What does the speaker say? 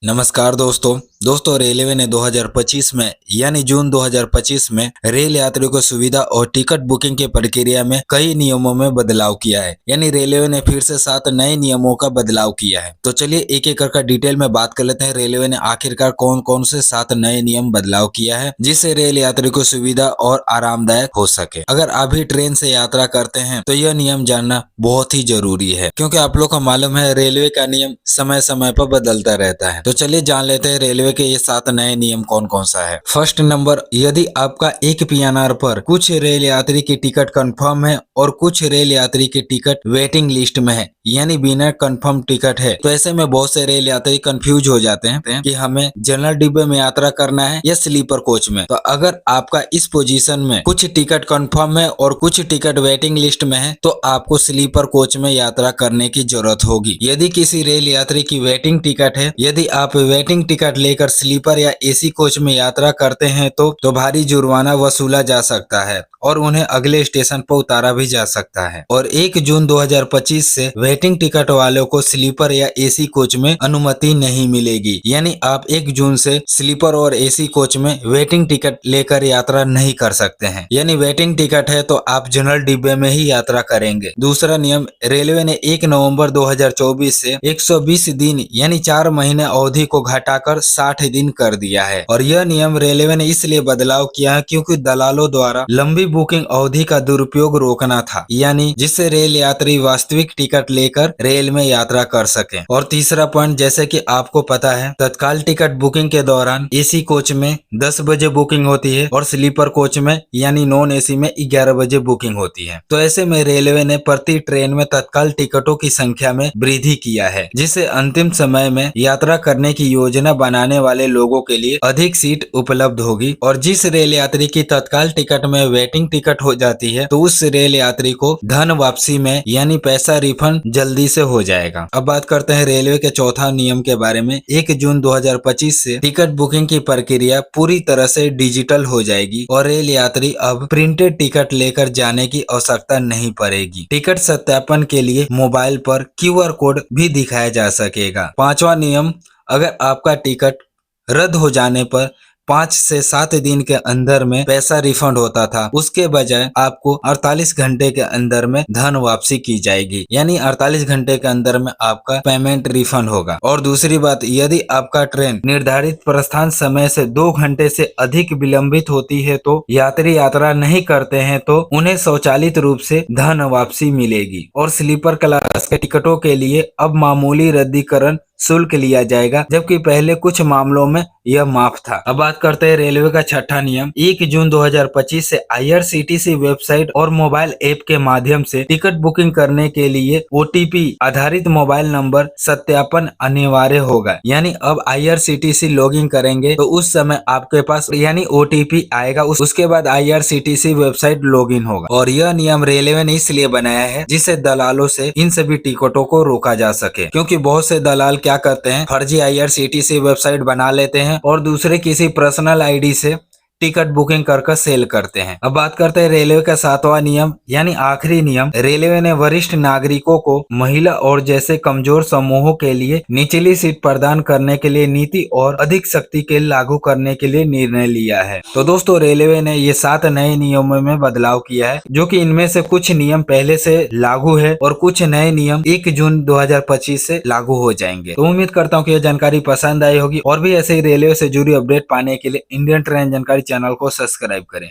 नमस्कार दोस्तों रेलवे ने 2025 में यानी जून 2025 में रेल यात्रियों को सुविधा और टिकट बुकिंग की प्रक्रिया में कई नियमों में बदलाव किया है। यानी रेलवे ने फिर से 7 नए नियमों का बदलाव किया है। तो चलिए एक एक करके डिटेल में बात कर लेते हैं। रेलवे ने आखिरकार कौन कौन से 7 नए नियम बदलाव किया है जिससे रेल यात्री को सुविधा और आरामदायक हो सके। अगर आप भी ट्रेन से यात्रा करते हैं तो यह नियम जानना बहुत ही जरूरी है, क्योंकि आप लोग को मालूम है रेलवे का नियम समय समय पर बदलता रहता है। तो चलिए जान लेते हैं रेलवे के ये 7 नए नियम कौन कौन सा है। फर्स्ट नंबर, यदि आपका एक पीएनआर पर कुछ रेल यात्री की टिकट कंफर्म है और कुछ रेल यात्री की टिकट वेटिंग लिस्ट में है, यानी बिना कंफर्म टिकट है, तो ऐसे में बहुत से रेल यात्री कंफ्यूज हो जाते हैं कि हमें जनरल डिब्बे में यात्रा करना है या स्लीपर कोच में। तो अगर आपका इस पोजीशन में कुछ टिकट कंफर्म है और कुछ टिकट वेटिंग लिस्ट में है तो आपको स्लीपर कोच में यात्रा करने की जरूरत होगी। यदि किसी रेल यात्री की वेटिंग टिकट है, यदि आप वेटिंग टिकट लेकर स्लीपर या एसी कोच में यात्रा करते हैं तो भारी जुर्माना वसूला जा सकता है और उन्हें अगले स्टेशन पर उतारा भी जा सकता है। और 1 जून 2025 से वेटिंग टिकट वालों को स्लीपर या एसी कोच में अनुमति नहीं मिलेगी। यानी आप 1 जून से स्लीपर और एसी कोच में वेटिंग टिकट लेकर यात्रा नहीं कर सकते हैं। यानी वेटिंग टिकट है तो आप जनरल डिब्बे में ही यात्रा करेंगे। दूसरा नियम, रेलवे ने 1 नवंबर 2024 से 120 दिन यानी 4 महीने अवधि को घटाकर 60 दिन कर दिया है। और यह नियम रेलवे ने इसलिए बदलाव किया है क्योंकि दलालों द्वारा लंबी बुकिंग अवधि का दुरुपयोग रोकना था, यानी जिससे रेल यात्री वास्तविक टिकट लेकर रेल में यात्रा कर सके। और तीसरा पॉइंट, जैसे कि आपको पता है तत्काल टिकट बुकिंग के दौरान एसी कोच में 10 बजे बुकिंग होती है और स्लीपर कोच में यानी नॉन एसी में 11 बजे बुकिंग होती है। तो ऐसे में रेलवे ने प्रति ट्रेन में तत्काल टिकटों की संख्या में वृद्धि किया है, जिससे अंतिम समय में यात्रा करने की योजना बनाने वाले लोगों के लिए अधिक सीट उपलब्ध होगी। और जिस रेल यात्री की तत्काल टिकट में वेटिंग टिकट हो जाती है तो उस रेल यात्री को धन वापसी में यानी पैसा रिफंड जल्दी से हो जाएगा। अब बात करते हैं रेलवे के चौथा नियम के बारे में। 1 जून 2025 से टिकट बुकिंग की प्रक्रिया पूरी तरह से डिजिटल हो जाएगी और रेल यात्री अब प्रिंटेड टिकट लेकर जाने की आवश्यकता नहीं पड़ेगी। टिकट सत्यापन के लिए मोबाइल पर QR कोड भी दिखाया जा सकेगा। पांचवा नियम, अगर आपका टिकट रद्द हो जाने पर 5 से 7 दिन के अंदर में पैसा रिफंड होता था, उसके बजाय आपको 48 घंटे के अंदर में धन वापसी की जाएगी। यानी 48 घंटे के अंदर में आपका पेमेंट रिफंड होगा। और दूसरी बात, यदि आपका ट्रेन निर्धारित प्रस्थान समय से 2 घंटे से अधिक विलंबित होती है तो यात्री यात्रा नहीं करते हैं तो उन्हें स्वचालित रूप से धन वापसी मिलेगी। और स्लीपर क्लास के टिकटों के लिए अब मामूली रद्दीकरण शुल्क लिया जाएगा, जबकि पहले कुछ मामलों में यह माफ था। अब बात करते हैं रेलवे का छठा नियम। 1 जून 2025 से IRCTC वेबसाइट और मोबाइल ऐप के माध्यम से टिकट बुकिंग करने के लिए OTP आधारित मोबाइल नंबर सत्यापन अनिवार्य होगा। यानी अब IRCTC लॉगिन करेंगे तो उस समय आपके पास यानी OTP आएगा, उसके बाद IRCTC वेबसाइट लॉगिन होगा। और यह नियम रेलवे ने इसलिए बनाया है जिससे दलालों से इन सभी टिकटों को रोका जा सके, क्योंकि बहुत से दलाल क्या करते हैं, फर्जी IRCTC वेबसाइट बना लेते हैं और दूसरे किसी पर्सनल आईडी से टिकट बुकिंग कर सेल करते हैं। अब बात करते हैं रेलवे का 7वां नियम यानी आखिरी नियम। रेलवे ने वरिष्ठ नागरिकों को महिला और जैसे कमजोर समूहों के लिए निचली सीट प्रदान करने के लिए नीति और अधिक सख्ती के लागू करने के लिए निर्णय लिया है। तो दोस्तों रेलवे ने ये 7 नए नियमों में बदलाव किया है, जो कि इनमें से कुछ नियम पहले से लागू है और कुछ नए नियम 1 जून 2025 से लागू हो जाएंगे। तो उम्मीद करता हूँ कि यह जानकारी पसंद आई होगी और भी ऐसे ही रेलवे से जुड़ी अपडेट पाने के लिए इंडियन ट्रेन जानकारी चैनल को सब्सक्राइब करें।